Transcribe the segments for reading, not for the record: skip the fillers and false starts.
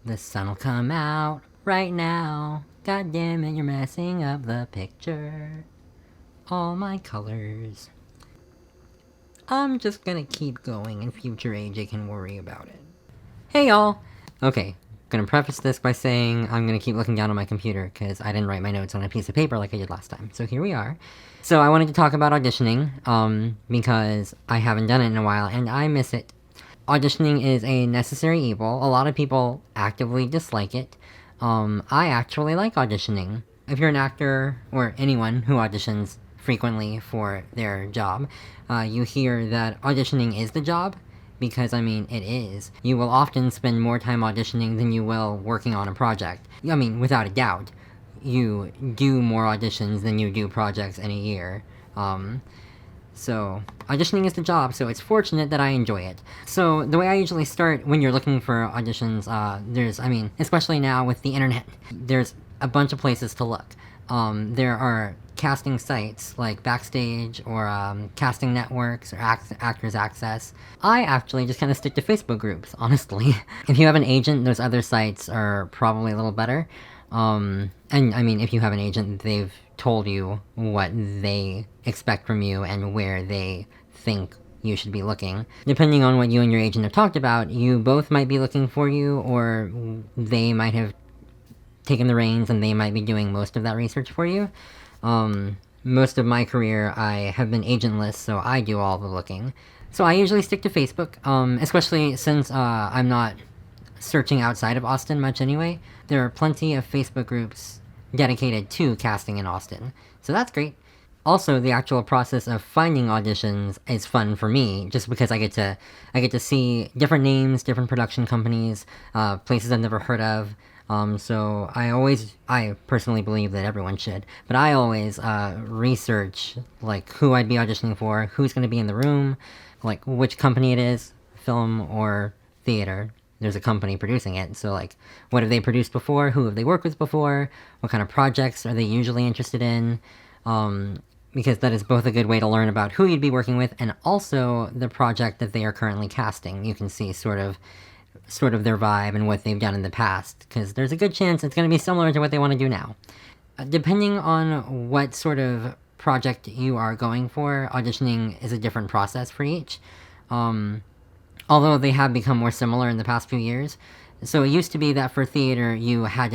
The sun'll come out right now. God damn it, you're messing up the picture. All my colors. I'm just gonna keep going, and future AJ can worry about it. Hey y'all! Okay, gonna preface this by saying I'm gonna keep looking down on my computer, because I didn't write my notes on a piece of paper like I did last time. So here we are. So I wanted to talk about auditioning, because I haven't done it in a while, and I miss it. Auditioning is a necessary evil. A lot of people actively dislike it. I actually like auditioning. If you're an actor, or anyone who auditions frequently for their job, you hear that auditioning is the job, because, I mean, it is. You will often spend more time auditioning than you will working on a project. I mean, without a doubt. You do more auditions than you do projects in a year. So, auditioning is the job, so it's fortunate that I enjoy it. So, the way I usually start when you're looking for auditions, especially now with the internet, there's a bunch of places to look. There are casting sites like Backstage or casting networks or Actors Access. I actually just kind of stick to Facebook groups, honestly. If you have an agent, those other sites are probably a little better. And I mean, if you have an agent, they've told you what they expect from you and where they think you should be looking. Depending on what you and your agent have talked about, you both might be looking for you, or they might have taken the reins and they might be doing most of that research for you. Most of my career, I have been agentless, so I do all the looking. So I usually stick to Facebook, especially since I'm not searching outside of Austin much anyway. There are plenty of Facebook groups dedicated to casting in Austin, so that's great. Also, the actual process of finding auditions is fun for me, just because I get to see different names, different production companies, places I've never heard of. So I personally believe that everyone should, but I always research like who I'd be auditioning for, who's going to be in the room, like which company it is, film or theater. There's a company producing it, so like, what have they produced before, who have they worked with before, what kind of projects are they usually interested in, because that is both a good way to learn about who you'd be working with, and also the project that they are currently casting. You can see sort of their vibe and what they've done in the past, because there's a good chance it's going to be similar to what they want to do now. Depending on what sort of project you are going for, auditioning is a different process for each. Although they have become more similar in the past few years. So it used to be that for theater, you would have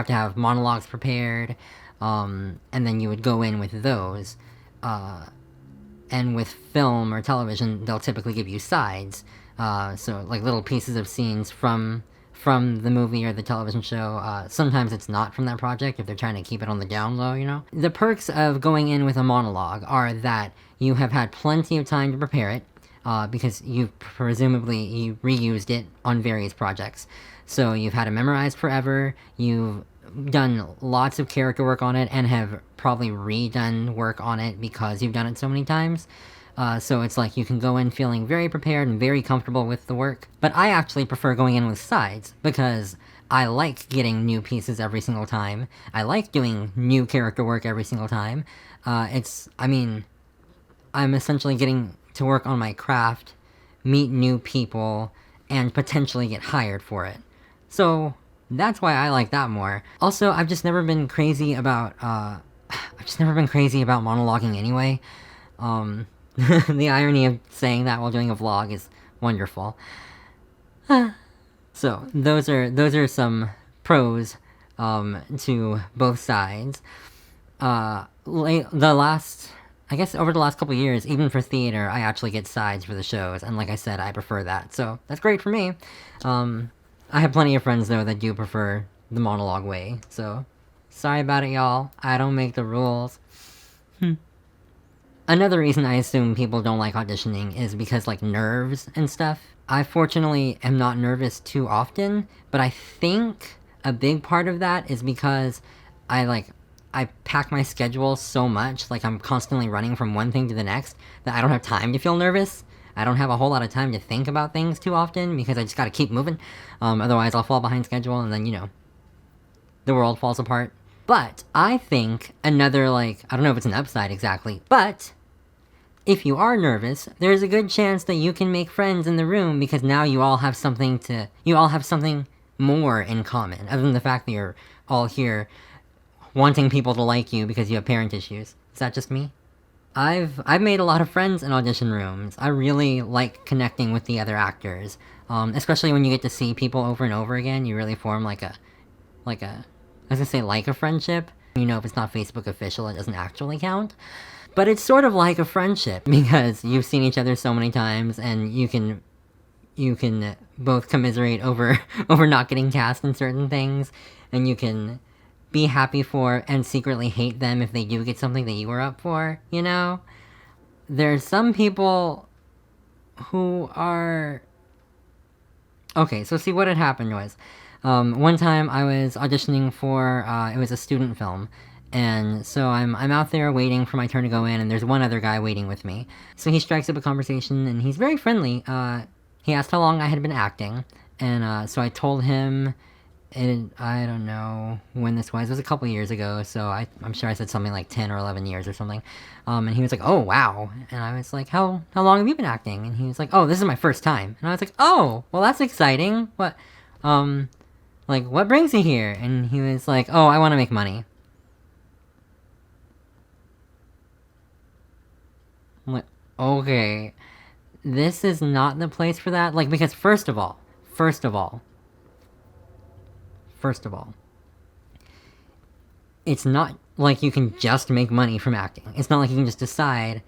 to have monologues prepared, and then you would go in with those. And with film or television, they'll typically give you sides. So like little pieces of scenes from the movie or the television show. Sometimes it's not from that project if they're trying to keep it on the down low, you know? The perks of going in with a monologue are that you have had plenty of time to prepare it, because you reused it on various projects. So you've had it memorized forever, you've done lots of character work on it, and have probably redone work on it because you've done it so many times. So it's like you can go in feeling very prepared and very comfortable with the work. But I actually prefer going in with sides, because I like getting new pieces every single time. I like doing new character work every single time. I'm essentially getting to work on my craft, meet new people, and potentially get hired for it. So that's why I like that more. Also, I've just never been crazy about monologuing anyway. The irony of saying that while doing a vlog is wonderful. So those are some pros to both sides. Over the last couple years, even for theater, I actually get sides for the shows, and like I said, I prefer that, so that's great for me. I have plenty of friends, though, that do prefer the monologue way, so sorry about it, y'all. I don't make the rules. Another reason I assume people don't like auditioning is because, like, nerves and stuff. I fortunately am not nervous too often, but I think a big part of that is because I pack my schedule so much, like I'm constantly running from one thing to the next, that I don't have time to feel nervous. I don't have a whole lot of time to think about things too often, because I just gotta keep moving. Otherwise I'll fall behind schedule, and then, the world falls apart. But I think another, I don't know if it's an upside exactly, but if you are nervous, there's a good chance that you can make friends in the room, because now you all have something more in common, other than the fact that you're all here wanting people to like you because you have parent issues. Is that just me? I've made a lot of friends in audition rooms. I really like connecting with the other actors, especially when you get to see people over and over again. You really form like a, I was gonna say like a friendship. You know, if it's not Facebook official, it doesn't actually count. But it's sort of like a friendship because you've seen each other so many times, and you can both commiserate over over not getting cast in certain things, and you can be happy for and secretly hate them if they do get something that you were up for, you know? There's some people who are... Okay, so see, what had happened was, one time I was auditioning for, it was a student film, and so I'm out there waiting for my turn to go in, and there's one other guy waiting with me. So he strikes up a conversation, and he's very friendly. He asked how long I had been acting, and so I told him... I don't know when this was. It was a couple years ago, so I'm sure I said something like 10 or 11 years or something. And he was like, oh, wow. And I was like, how long have you been acting? And he was like, oh, this is my first time. And I was like, oh, well, that's exciting. What, what brings you here? And he was like, oh, I want to make money. I'm like, okay, this is not the place for that. Like, because first of all, it's not like you can just make money from acting. It's not like you can just decide,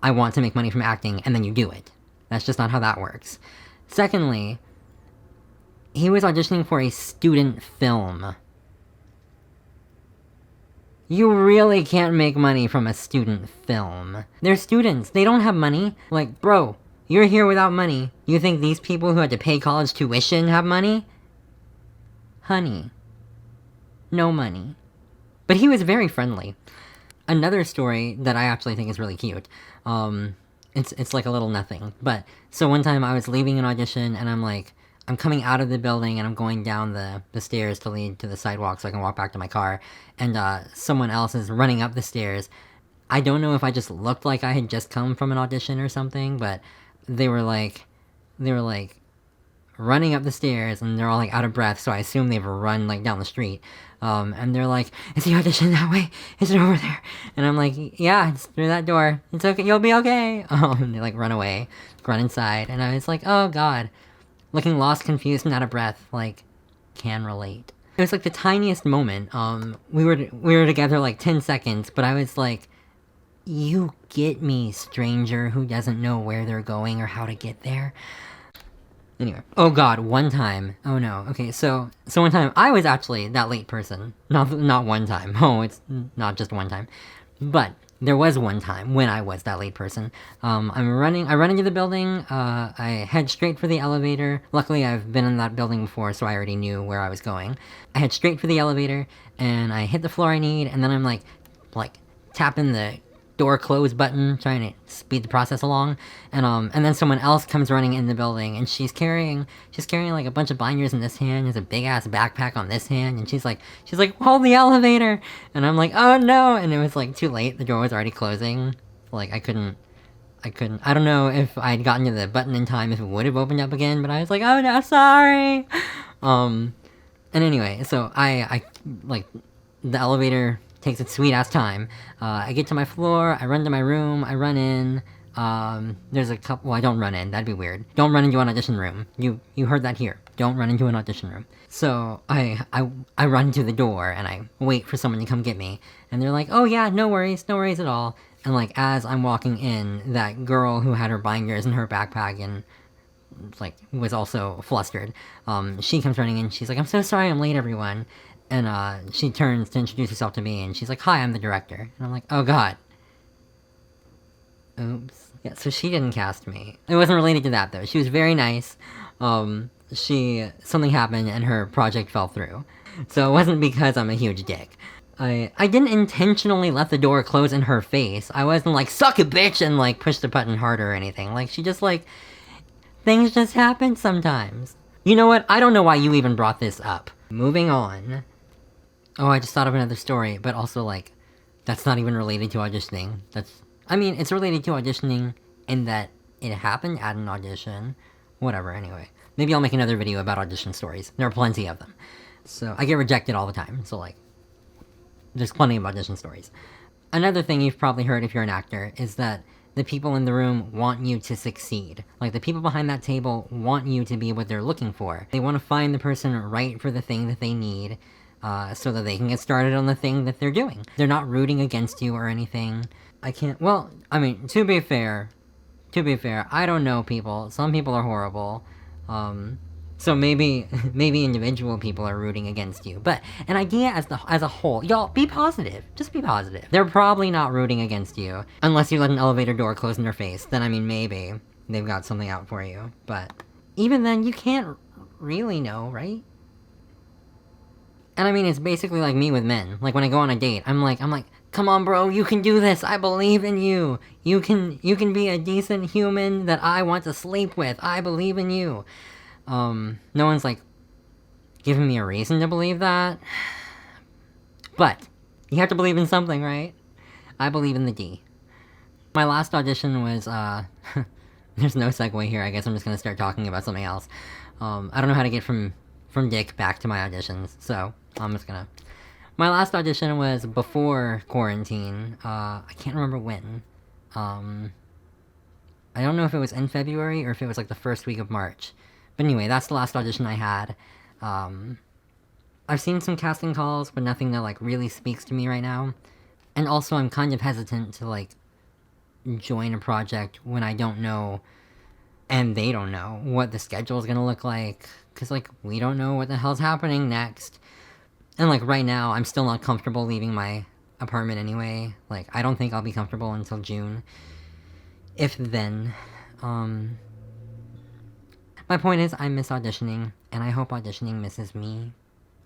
I want to make money from acting, and then you do it. That's just not how that works. Secondly, he was auditioning for a student film. You really can't make money from a student film. They're students. They don't have money. Like, bro, you're here without money. You think these people who had to pay college tuition have money? Honey. No money. But he was very friendly. Another story that I actually think is really cute. It's like a little nothing. But, so one time I was leaving an audition, and I'm coming out of the building, and I'm going down the stairs to lead to the sidewalk so I can walk back to my car, and someone else is running up the stairs. I don't know if I just looked like I had just come from an audition or something, but they were running up the stairs, and they're all out of breath, so I assume they've run down the street. And they're like, is the audition that way? Is it over there? And I'm like, yeah, it's through that door. It's okay, you'll be okay. And they run away, run inside, and I was like, oh god. Looking lost, confused, and out of breath, can relate. It was the tiniest moment. We were together 10 seconds, but I was like, you get me, stranger who doesn't know where they're going or how to get there. Anyway. Oh god, one time. Oh no. Okay, so one time, I was actually that late person. Not one time. Oh, it's not just one time. But there was one time when I was that late person. I run into the building, I head straight for the elevator. Luckily, I've been in that building before, so I already knew where I was going. I head straight for the elevator, and I hit the floor I need, and then I'm tapping the door close button, trying to speed the process along, and then someone else comes running in the building, and she's carrying a bunch of binders in this hand, has a big ass backpack on this hand, and she's like, hold the elevator, and I'm like, oh no, and it was too late, the door was already closing, I couldn't, I don't know if I'd gotten to the button in time if it would have opened up again, but I was like, oh no, sorry, and anyway, so I the elevator takes its sweet ass time. I get to my floor, I run to my room, I run in, there's a couple, well, I don't run in, that'd be weird. Don't run into an audition room. You heard that here. Don't run into an audition room. So, I run to the door, and I wait for someone to come get me, and they're like, oh yeah, no worries at all. And as I'm walking in, that girl who had her binders and her backpack and was also flustered, she comes running in, she's like, I'm so sorry I'm late, everyone. And she turns to introduce herself to me, and she's like, hi, I'm the director. And I'm like, oh god. Oops. Yeah, so she didn't cast me. It wasn't related to that, though. She was very nice. Something happened, and her project fell through. So it wasn't because I'm a huge dick. I didn't intentionally let the door close in her face. I wasn't suck it, bitch, and push the button harder or anything. She just things just happen sometimes. You know what? I don't know why you even brought this up. Moving on. Oh, I just thought of another story, but also, that's not even related to auditioning. It's related to auditioning in that it happened at an audition. Whatever, anyway. Maybe I'll make another video about audition stories. There are plenty of them. So, I get rejected all the time, so like, there's plenty of audition stories. Another thing you've probably heard if you're an actor is that the people in the room want you to succeed. Like, the people behind that table want you to be what they're looking for. They want to find the person right for the thing that they need, so that they can get started on the thing that they're doing. They're not rooting against you or anything. Well, I mean, to be fair, I don't know people. Some people are horrible. So maybe individual people are rooting against you. But an idea as a whole, y'all, be positive. Just be positive. They're probably not rooting against you. Unless you let an elevator door close in their face. Then, I mean, maybe they've got something out for you. But even then, you can't really know, right? And I mean, it's basically like me with men. Like, when I go on a date, I'm like, come on, bro, you can do this. I believe in you. You can be a decent human that I want to sleep with. I believe in you. No one's, like, giving me a reason to believe that. But, you have to believe in something, right? I believe in the D. My last audition was, there's no segue here, I guess I'm just gonna start talking about something else. I don't know how to get from Dick back to my auditions, so I'm just gonna... My last audition was before quarantine, I can't remember when. I don't know if it was in February or if it was, like, the first week of March. But anyway, that's the last audition I had. I've seen some casting calls, but nothing that, like, really speaks to me right now. And also, I'm kind of hesitant to, like, join a project when I don't know, and they don't know, what the schedule is gonna look like. Because, like, we don't know what the hell's happening next. And, like, right now, I'm still not comfortable leaving my apartment anyway. Like, I don't think I'll be comfortable until June. If then. My point is, I miss auditioning, and I hope auditioning misses me.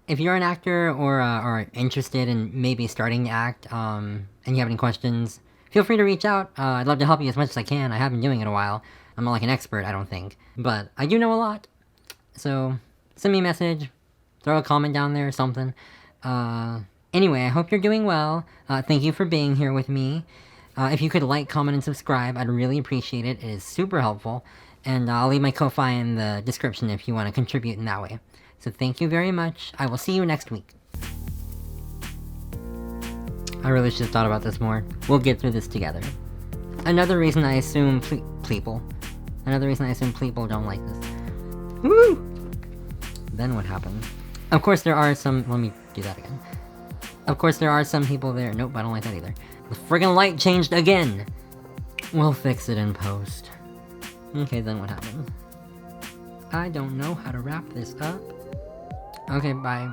If you're an actor or are interested in maybe starting to act, and you have any questions, feel free to reach out. I'd love to help you as much as I can. I have been doing it a while. I'm not like an expert, I don't think. But I do know a lot. So, send me a message. Throw a comment down there or something. Anyway, I hope you're doing well. Thank you for being here with me. If you could like, comment, and subscribe, I'd really appreciate it. It is super helpful. And I'll leave my Ko-Fi in the description if you want to contribute in that way. So thank you very much. I will see you next week. I really should have thought about this more. We'll get through this together. Another reason I assume people don't like this. Woo! Then what happened? Of course there are some... Let me do that again. Of course there are some people there... Nope, I don't like that either. The friggin' light changed again! We'll fix it in post. Okay, then what happened? I don't know how to wrap this up. Okay, bye.